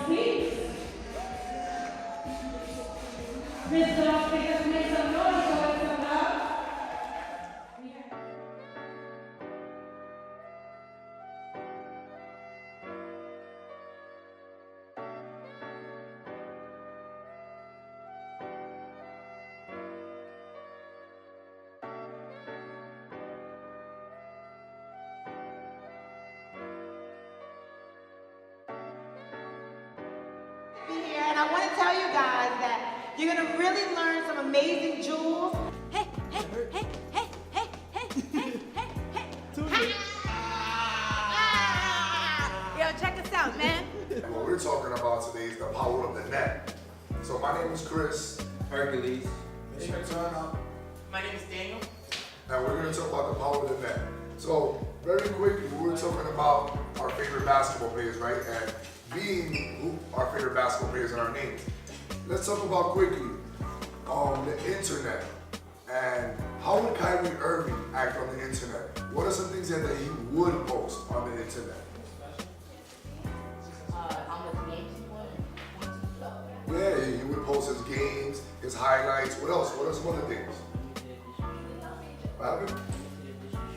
speaks. Mr. Africa, make some noise for us about. Here, and I want to tell you guys that you're going to really learn some amazing jewels. Hey, hey, hey, hey, hey, hey, hey, hey, hey. Yo, check us out, man. What we're talking about today is the power of the net. So my name is Chris. Hercules. My name is Daniel. And we're going to talk about the power of the net. So very quickly, we're talking about our favorite basketball players, right? And being our favorite basketball players in our names. Let's talk about quickly the internet and how would Kyrie Irving act on the internet? What are some things that he would post on the internet? How much games he won? Yeah, he would post his games, his highlights. What else? What are some other things? What happened?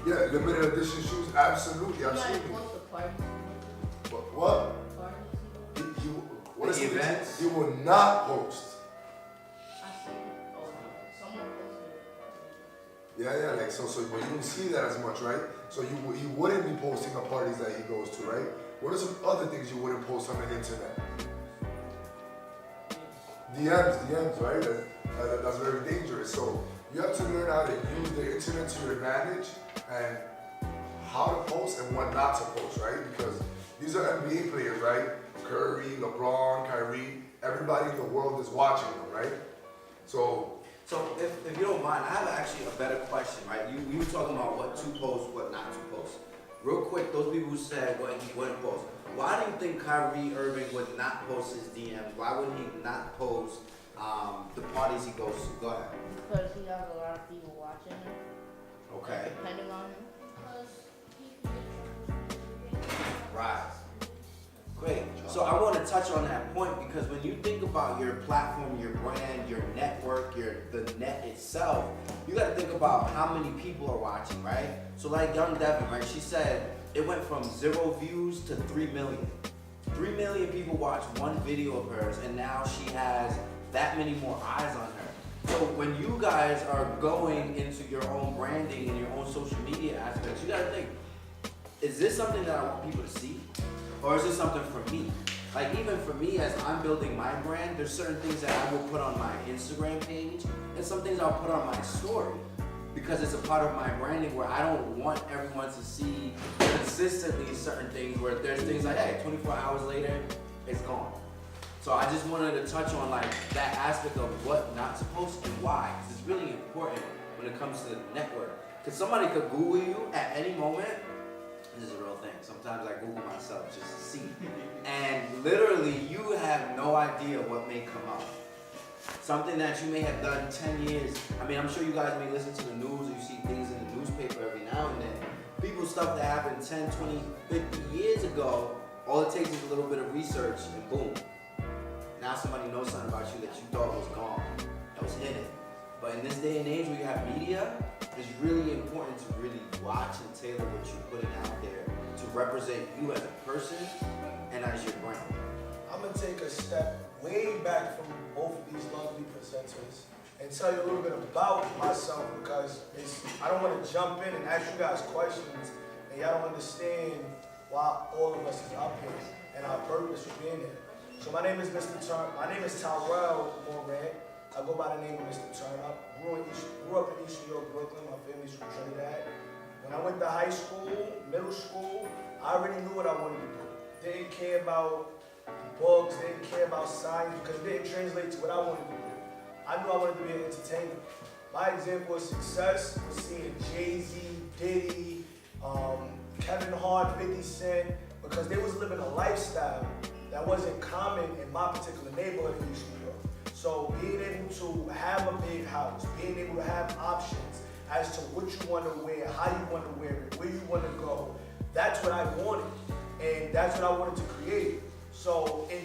Yeah, limited edition shoes. Absolutely, absolutely. What? What is events? You will not post. Yeah, like so but you don't see that as much, right? So he wouldn't be posting the parties that he goes to, right? What are some other things you wouldn't post on the internet? DMs, right? That's very dangerous. So you have to learn how to use the internet to your advantage and how to post and what not to post, right? Because these are NBA players, right? Curry, LeBron, Kyrie, everybody in the world is watching them, right? So if you don't mind, I have actually a better question, right? You were talking about what to post, what not to post. Real quick, those people who said what he wouldn't post. Why do you think Kyrie Irving would not post his DMs? Why would he not post the parties he goes to? Go ahead. Because he has a lot of people watching him. Okay. Depending on him. Right. Great. So I want to touch on that point because when you think about your platform, your brand, your network, the net itself, you got to think about how many people are watching, right? So like Young Devyn, right? She said it went from 0 views to 3 million. 3 million people watched one video of hers, and now she has that many more eyes on her. So when you guys are going into your own branding and your own social media aspects, you got to think, is this something that I want people to see? Or is this something for me? Like even for me, as I'm building my brand, there's certain things that I will put on my Instagram page and some things I'll put on my story because it's a part of my branding where I don't want everyone to see consistently certain things where there's things like, hey, 24 hours later, it's gone. So I just wanted to touch on like that aspect of what not to post and why. Because it's really important when it comes to the network. Because somebody could Google you at any moment. This is a real thing. Sometimes I Google myself just to see. And literally, you have no idea what may come up. Something that you may have done 10 years. I mean, I'm sure you guys may listen to the news or you see things in the newspaper every now and then. People, stuff that happened 10, 20, 50 years ago, all it takes is a little bit of research and boom. Now somebody knows something about you that you thought was gone, that was hidden. But in this day and age where you have media, it's really important to really watch and tailor what you're putting out there to represent you as a person and as your brand. I'm gonna take a step way back from both of these lovely presenters and tell you a little bit about myself because I don't want to jump in and ask you guys questions and y'all don't understand why all of us is up here and our purpose for being here. So my name is Tyrell Moran. I go by the name of Mr. Turn. I grew up in East New York, Brooklyn. My family's from Trinidad. When I went to high school, middle school, I already knew what I wanted to do. Didn't care about books, didn't care about science because it didn't translate to what I wanted to do. I knew I wanted to be an entertainer. My example of success was seeing Jay-Z, Diddy, Kevin Hart, 50 Cent, because they was living a lifestyle that wasn't common in my particular neighborhood in East New York. So being able to have a big house, being able to have options as to what you want to wear, how you want to wear it, where you want to go, that's what I wanted. And that's what I wanted to create. So in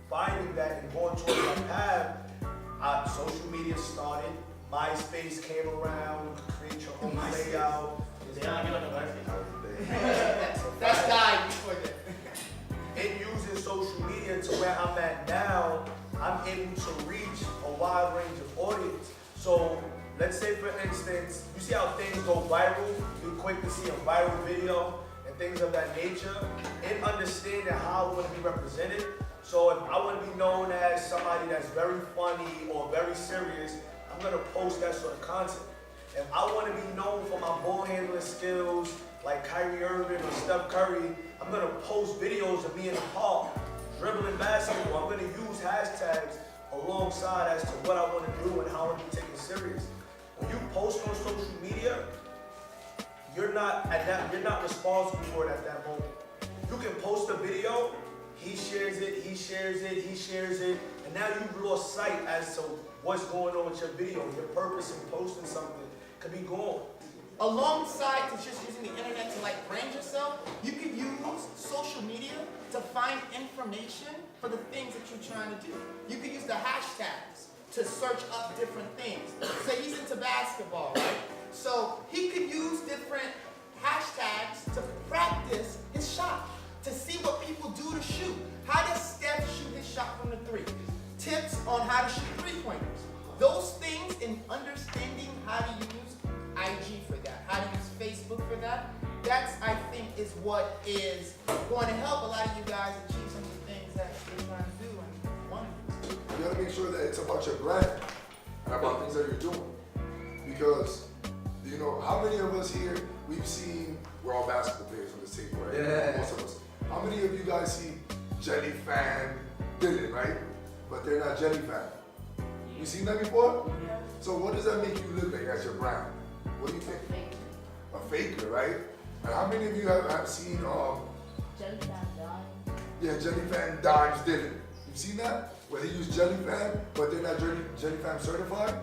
finding that and going towards that path, social media started, MySpace came around, you could create your own layout. That's died before that. And using social media to where I'm at now, I'm able to reach a wide range of audience. So let's say for instance, you see how things go viral, you're quick to see a viral video and things of that nature, and understanding how I want to be represented. So if I want to be known as somebody that's very funny or very serious, I'm going to post that sort of content. If I want to be known for my ball handling skills, like Kyrie Irving or Steph Curry, I'm going to post videos of me in the park dribbling basketball. I'm going to use hashtags alongside as to what I want to do and how I want to be taken serious. When you post on social media, you're not responsible for it at that moment. You can post a video, he shares it, and now you've lost sight as to what's going on with your video. Your purpose in posting something could be gone. Alongside to just using the internet to like brand yourself, you can use social media to find information for the things that you're trying to do. You can use the hashtags to search up different things. Say he's into basketball, right? So he could use different hashtags to practice his shot, to see what people do to shoot. How does Steph shoot his shot from the three? Tips on how to shoot three-pointers. Those things and understanding how to use IG for that, how to use Facebook for that, that's, I think, is what is going to help a lot of you guys achieve some of the things that you're trying to do and want to do. You gotta make sure that it's about your brand and about things that you're doing. Because, you know, how many of us here, we've seen, we're all basketball players on this table, right? Yeah. Most of us. How many of you guys see Jelly Fan Dylan, right? But they're not Jelly Fan. You seen that before? Yeah. So what does that make you look like as your brand? What do you think? A faker, right? And how many of you have seen, yeah, Jelly Fan Dimes Dylan? You've seen that? Where they use Jelly Fan, but they're not Jelly Fan certified?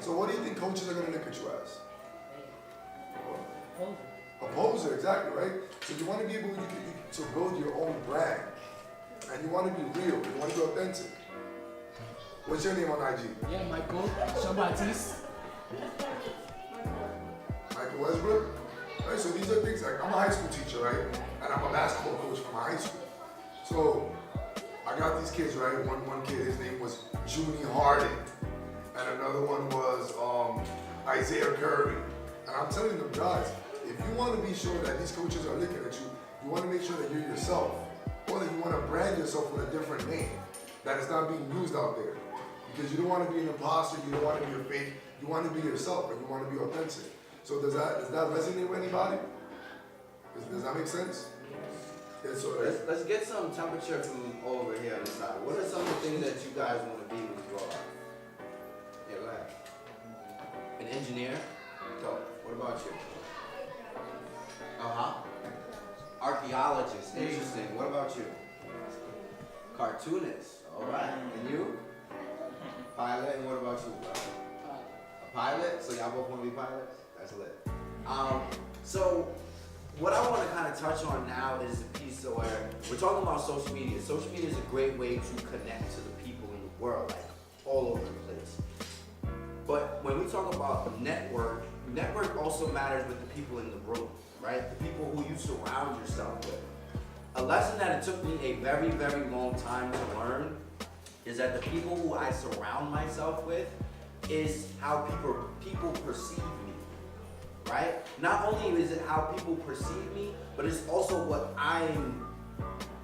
So what do you think coaches are gonna look at you as? A poser, exactly, right? So you want to be able to build your own brand, and you want to be real, you want to be authentic. What's your name on IG? Yeah, Michael Shabatis. Michael Westbrook? Right, so these are things, like I'm a high school teacher, right? And I'm a basketball coach for my high school. So I got these kids, right? One kid, his name was Junie Harden. And another one was Isaiah Curry. And I'm telling them, guys, if you want to be sure that these coaches are looking at you, you want to make sure that you're yourself. Or that you want to brand yourself with a different name that is not being used out there. Because you don't want to be an imposter, you don't want to be a fake, you want to be yourself and you want to be authentic. So does that resonate with anybody? Does that make sense? Yeah, so Let's get some temperature from over here on the side. What are some of the things that you guys want to be when you grow up? Yeah, go ahead. An engineer? Dope. What about you? Archaeologist. Interesting. What about you? Cartoonist. All right. And you? Pilot. And what about you, bro? A pilot? So y'all both want to be pilots? That's lit. So what I want to kind of touch on now is a piece where we're talking about social media. Social media is a great way to connect to the people in the world, like all over the place. But when we talk about network also matters with the people in the room, right? The people who you surround yourself with. A lesson that it took me a very, very long time to learn is that the people who I surround myself with is how people perceive me, right? Not only is it how people perceive me, but it's also what I'm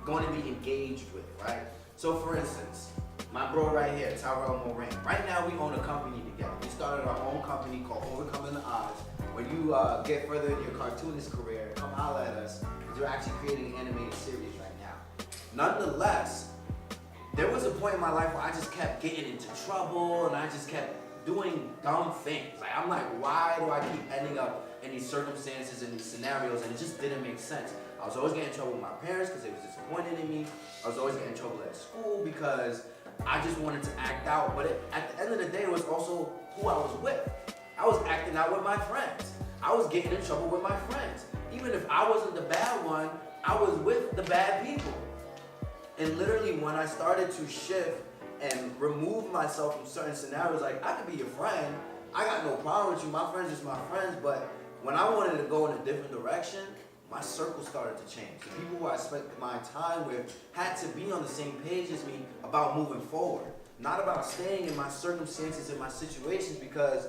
going to be engaged with, right? So for instance, my bro right here, Tyrell Moran. Right now we own a company together. We started our own company called Overcoming the Odds. When you get further in your cartoonist career, come holler at us, because we're actually creating an animated series right now. Nonetheless, there was a point in my life where I just kept getting into trouble and I just kept doing dumb things. Like, I'm like, why do I keep ending up in these circumstances and these scenarios? And it just didn't make sense. I was always getting in trouble with my parents because they was disappointed in me. I was always getting in trouble at school because I just wanted to act out. But at the end of the day, it was also who I was with. I was acting out with my friends. I was getting in trouble with my friends. Even if I wasn't the bad one, I was with the bad people. And literally when I started to shift and remove myself from certain scenarios, like I could be your friend, I got no problem with you, my friends is my friends, but when I wanted to go in a different direction, my circle started to change. The people who I spent my time with had to be on the same page as me about moving forward, not about staying in my circumstances and my situations, because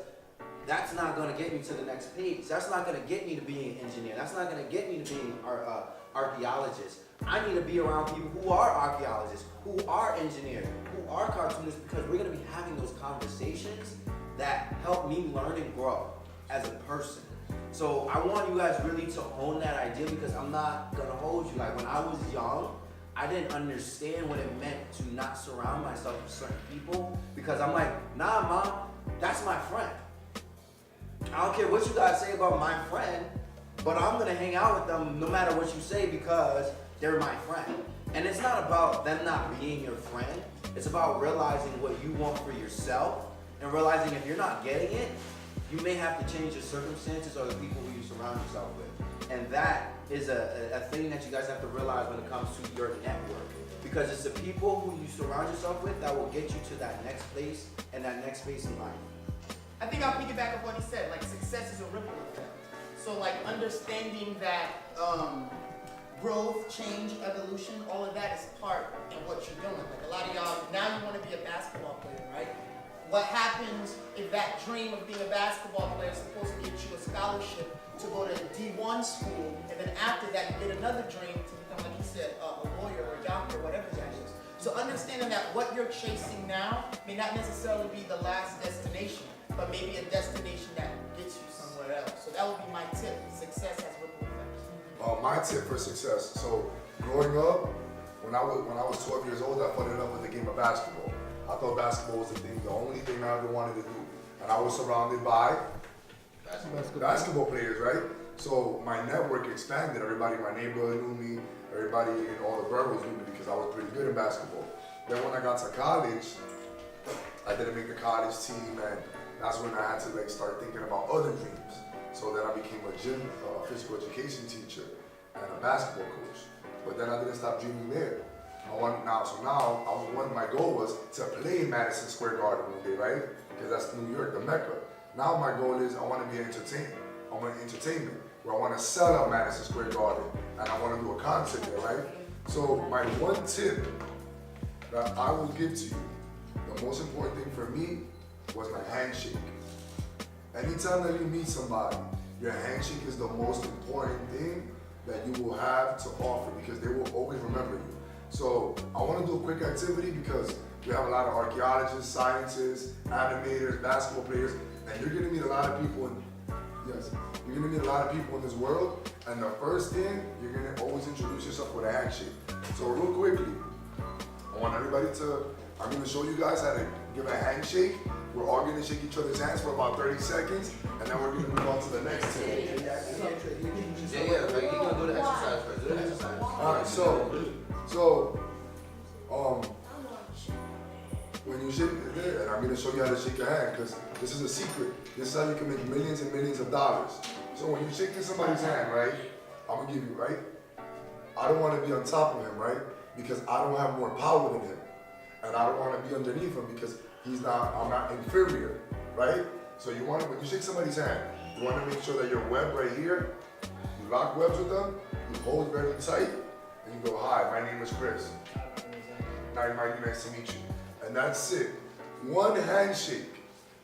that's not going to get me to the next page. That's not going to get me to being an engineer. That's not going to get me to being an archaeologist. I need to be around people who are archaeologists, who are engineers, who are cartoonists, because we're going to be having those conversations that help me learn and grow as a person. So I want you guys really to own that idea, because I'm not going to hold you. Like when I was young, I didn't understand what it meant to not surround myself with certain people, because I'm like, nah, mom, that's my friend. I don't care what you guys say about my friend, but I'm gonna hang out with them no matter what you say, because they're my friend. And it's not about them not being your friend. It's about realizing what you want for yourself, and realizing if you're not getting it, you may have to change your circumstances or the people who you surround yourself with. And that is a thing that you guys have to realize when it comes to your network. Because it's the people who you surround yourself with that will get you to that next place and that next space in life. I think I'll piggyback off what he said. Like, success is a ripple effect. So, like, understanding that growth, change, evolution, all of that is part in what you're doing. Like, a lot of y'all, now you want to be a basketball player, right? What happens if that dream of being a basketball player is supposed to get you a scholarship to go to D1 school, and then after that you get another dream to become, like he said, a lawyer or a doctor, whatever that is. So understanding that what you're chasing now may not necessarily be the last destination, but maybe a destination that gets you somewhere else. So that would be my tip. Success has ripple effects. My tip for success. So growing up, when I was 12 years old, I fell in love with the game of basketball. I thought basketball was the only thing I ever wanted to do. And I was surrounded by basketball players, right? So my network expanded. Everybody in my neighborhood knew me. Everybody in all the boroughs knew me because I was pretty good in basketball. Then when I got to college, I didn't make the college team, and that's when I had to start thinking about other dreams. So then I became a gym, physical education teacher and a basketball coach. But then I didn't stop dreaming there. My goal was to play in Madison Square Garden one day, right? Because that's New York, the Mecca. Now my goal is I want to be an entertainer. I want entertainment, where I want to sell out Madison Square Garden, and I want to do a concert there, right? So my one tip that I will give to you, the most important thing for me was my handshake. Anytime that you meet somebody, your handshake is the most important thing that you will have to offer, because they will always remember you. So I want to do a quick activity, because we have a lot of archaeologists, scientists, animators, basketball players, and you're going to meet a lot of people in this world, and the first thing, you're going to always introduce yourself with a handshake. So real quickly, I want everybody I'm going to show you guys how to give a handshake. We're all going to shake each other's hands for about 30 seconds, and then we're going to move on to the next tip. You're gonna do the exercise first. Do the exercise. Alright, when you shake it there, and I'm going to show you how to shake your hand, because this is a secret. This is how you can make millions and millions of dollars. So when you shake somebody's hand, right, I'm going to give you, right, I don't want to be on top of him, right, because I don't have more power than him. And I don't want to be underneath him, because I'm not inferior, right? So when you shake somebody's hand, you want to make sure that your web right here, you lock webs with them, you hold very tight, and you go, hi, my name is Chris. Nice to meet you. And that's it. One handshake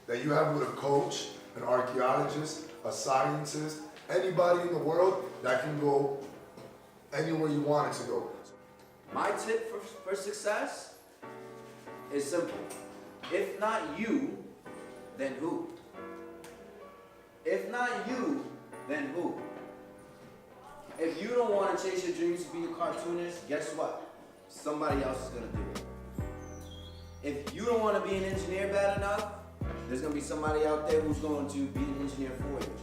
that you have with a coach, an archaeologist, a scientist, anybody in the world that can go anywhere you want it to go. My tip for success is simple. If not you, then who? If not you, then who? If you don't want to chase your dreams to be a cartoonist, guess what? Somebody else is going to do it. If you don't want to be an engineer bad enough, there's going to be somebody out there who's going to be an engineer for you.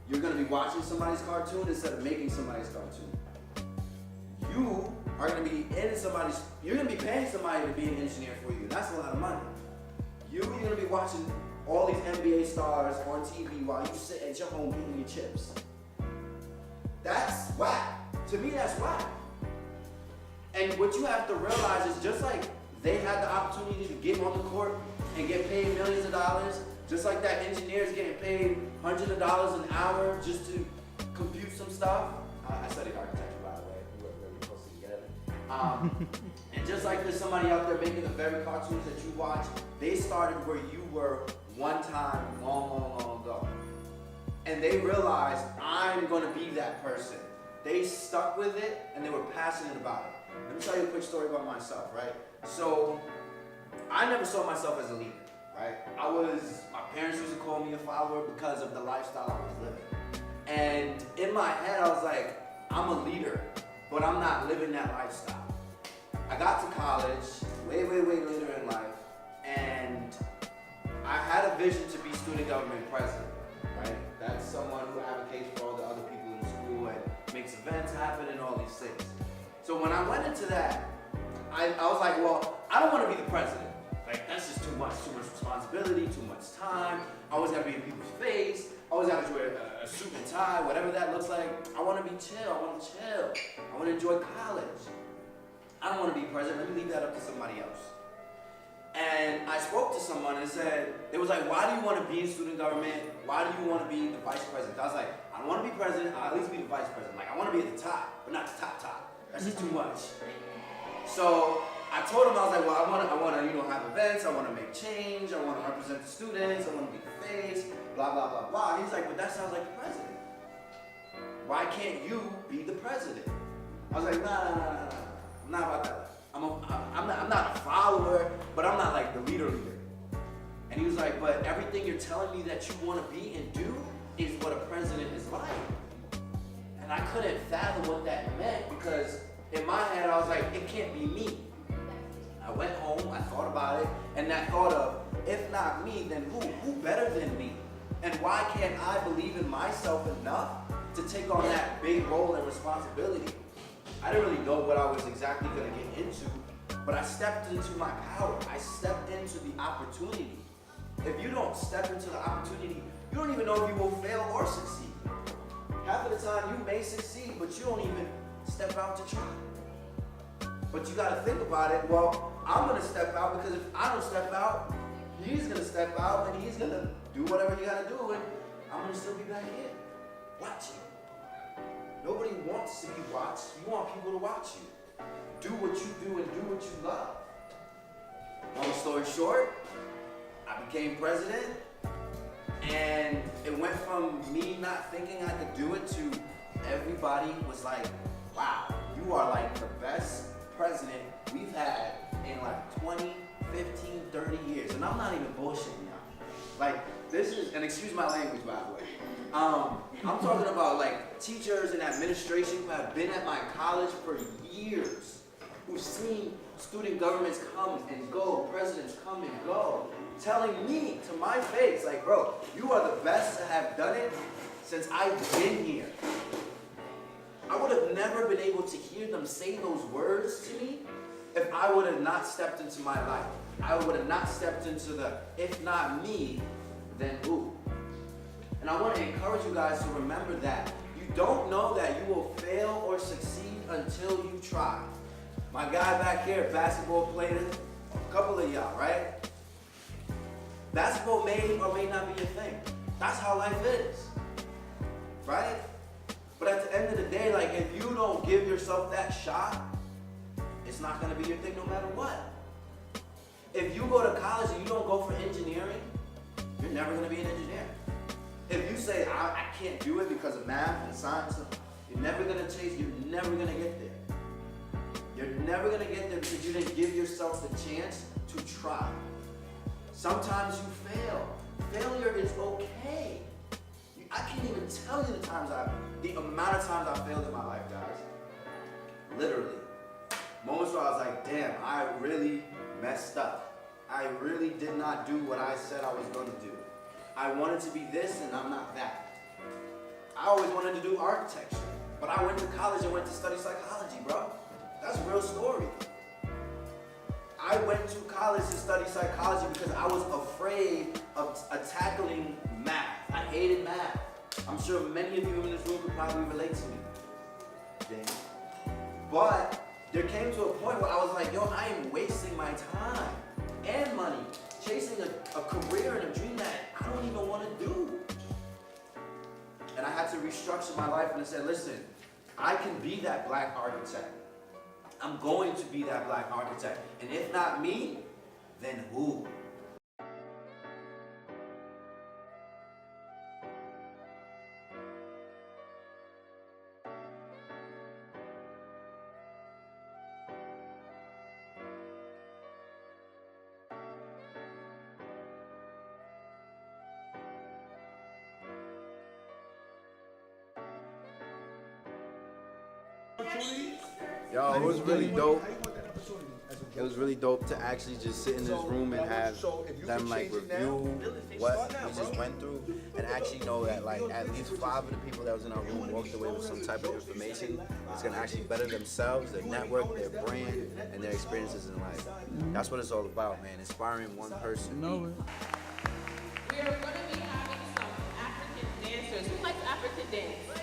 You're going to be watching somebody's cartoon instead of making somebody's cartoon. You are going to be you're going to be paying somebody to be an engineer for you. That's a lot of money. You're going to be watching all these NBA stars on TV while you sit at your home eating your chips. That's whack to To me, that's whack. And what you have to realize is just like they had the opportunity to get on the court and get paid millions of dollars, just like that engineer is getting paid hundreds of dollars an hour just to compute some stuff. I studied architecture, by the way. We work really closely together. And just like there's somebody out there making the very cartoons that you watch, they started where you were one time long ago. And they realized, I'm gonna be that person. They stuck with it and they were passionate about it. Let me tell you a quick story about myself, right? So, I never saw myself as a leader, right? My parents used to call me a follower because of the lifestyle I was living. And in my head, I was like, I'm a leader, but I'm not living that lifestyle. I got to college, way later in life, and I had a vision to be student government president, right? That's someone who advocates for all the other people in the school and makes events happen and all these things. So when I went into that, I was like, well, I don't want to be the president. Like, that's just too much responsibility, too much time. I always got to be in people's face. I always got to wear a suit and tie, whatever that looks like. I want to be chill. I want to chill. I want to enjoy college. I don't want to be president. Let me leave that up to somebody else. And I spoke to someone and said, it was like, why do you want to be in student government? Why do you want to be the vice president? I was like, I don't want to be president. I'll at least be the vice president. Like, I want to be at the top, but not the top. That's just too much. So I told him, I was like, well, I want to, have events. I want to make change. I want to represent the students. I want to be the face, blah, blah, blah, blah. He's like, but that sounds like the president. Why can't you be the president? I was like, nah. I'm not about that. I'm not a follower, but I'm not like the leader. And he was like, but everything you're telling me that you want to be and do is what a president is like. And I couldn't fathom what that meant because in my head I was like, it can't be me. I went home, I thought about it, and that thought of, if not me, then who? Who better than me? And why can't I believe in myself enough to take on that big role and responsibility? I didn't really know what I was exactly going to get into, but I stepped into my power. I stepped into the opportunity. If you don't step into the opportunity, you don't even know if you will fail or succeed. Half of the time you may succeed, but you don't even step out to try. But you got to think about it. Well, I'm going to step out because if I don't step out, he's going to step out and he's going to do whatever he got to do and I'm going to still be back here watching. Nobody wants to be watched. You want people to watch you. Do what you do and do what you love. Long story short, I became president and it went from me not thinking I could do it to everybody was like, wow, you are like the best president we've had in like 20, 15, 30 years. And I'm not even bullshitting y'all. Like, this is, and excuse my language by the way. I'm talking about like teachers and administration who have been at my college for years, who've seen student governments come and go, presidents come and go, telling me to my face, like, bro, you are the best to have done it since I've been here. I would have never been able to hear them say those words to me if I would have not stepped into my life. I would have not stepped into the, if not me, then who? And I want to encourage you guys to remember that you don't know that you will fail or succeed until you try. My guy back here, basketball player, a couple of y'all, right? Basketball may or may not be your thing. That's how life is, right? But at the end of the day, like if you don't give yourself that shot, it's not gonna be your thing no matter what. If you go to college and you don't go for engineering, you're never gonna be an engineer. If you say, I can't do it because of math and science, you're never gonna get there. You're never gonna get there because you didn't give yourself the chance to try. Sometimes you fail. Failure is okay. I can't even tell you the amount of times I failed in my life, guys. Literally. Moments where I was like, damn, I really messed up. I really did not do what I said I was going to do. I wanted to be this and I'm not that. I always wanted to do architecture, but I went to college and went to study psychology, bro. That's a real story. I went to college to study psychology because I was afraid of tackling math. I hated math. I'm sure many of you in this room could probably relate to me. Damn. But there came to a point where I was like, yo, I am wasting my time and money chasing a career and a dream that I don't even want to do. And I had to restructure my life and I said, listen, I can be that black architect. I'm going to be that black architect. And if not me, then who? Yo, it was really dope. It was really dope to actually just sit in this room and have them like review what we just went through and actually know that like at least 5 of the people that was in our room walked away with some type of information that's gonna actually better themselves, their network, their brand, and their experiences in life. That's what it's all about, man. Inspiring one person. We are going to be having some African dancers. Who likes African dance?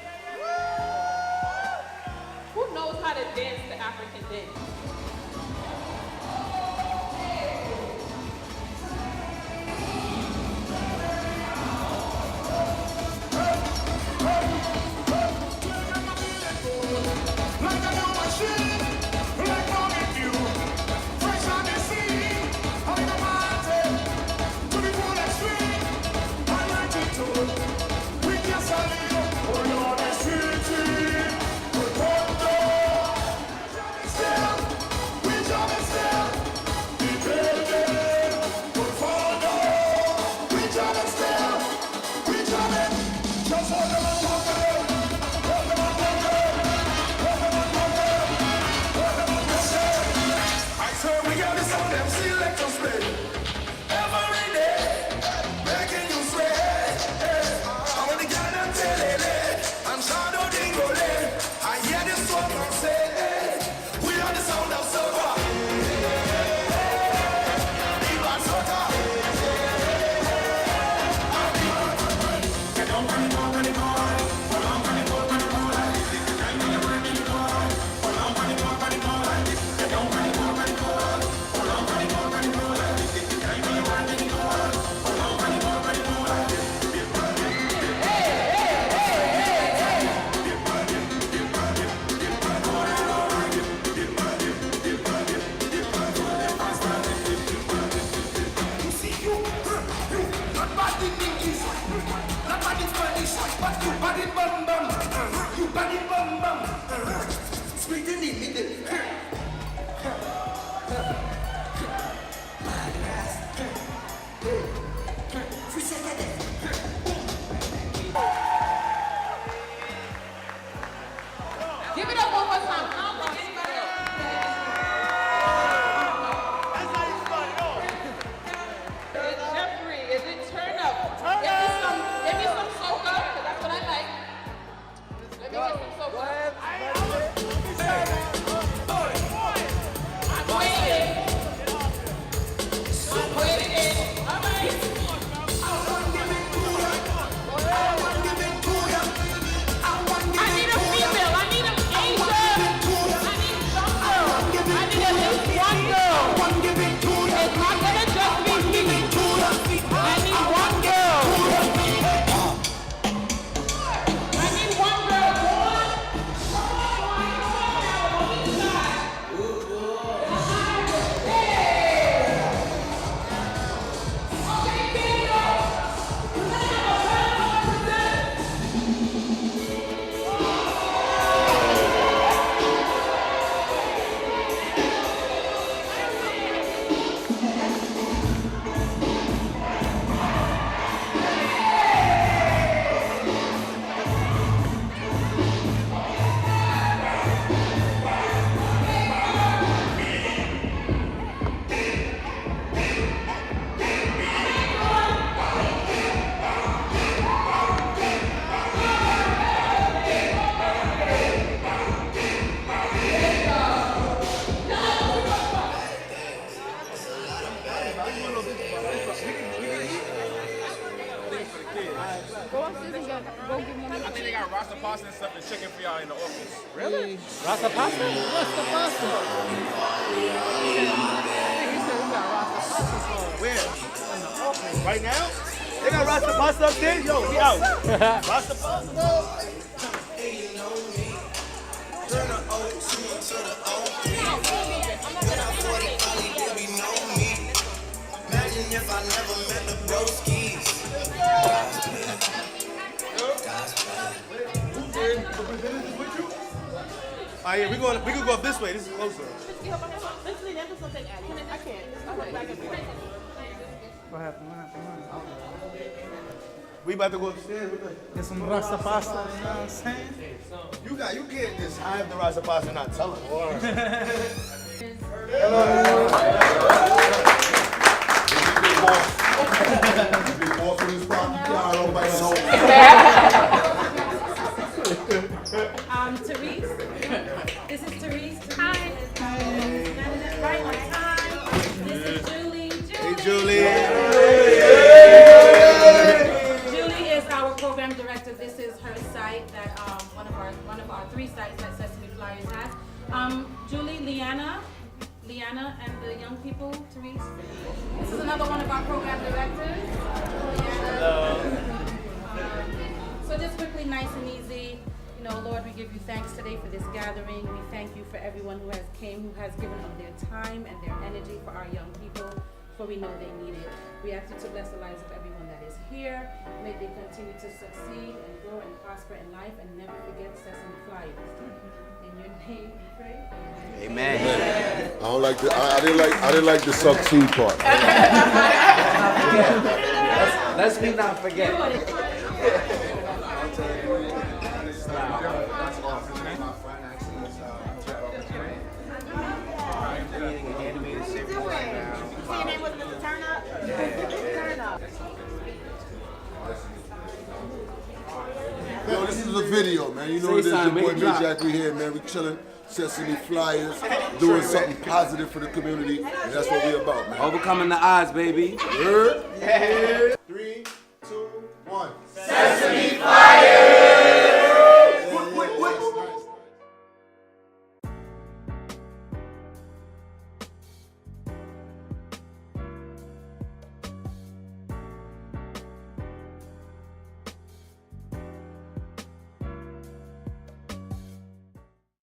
Who knows how to dance the African dance? pasta and stuff and chicken for y'all in the office. Really? Rasta pasta? Rasta pasta. He said we got Rasta pasta for Where? in the office. Right now? They got Rasta pasta up there? Yo, we out. Rasta pasta. Turn the O to the O. Imagine if I never met the broskies. Oh yeah, we can go up this way. This is closer. I can't. What happened? We about to go upstairs. Get some Rasta pasta, you know what I'm saying? You can't just have the Rasta pasta and not tell us. Therese. This is Therese. Hi. Right on time. This is Julie. Hey, Julie. Julie is our program director. This is her site that one of our 3 sites that Sesame Flyers has. Julie, Liana, and the young people. Therese. This is another one of our program directors. Liana. So just quickly, nice and easy. You know, Lord, we give you thanks today for this gathering. We thank you for everyone who has came, who has given of their time and their energy for our young people, for we know they need it. We ask you to bless the lives of everyone that is here. May they continue to succeed and grow and prosper in life, and never forget Sesame Flyers. In your name we pray. Amen. I don't like the. I didn't like the succeed part. Let's me not forget. Yo, this is a video, man. You know it is. Your boy Majah Hype here, man. We chilling, Sesame Flyers, doing something positive for the community, and that's what we about, man. Overcoming the odds, baby. 3, 2, 1. Sesame Flyers.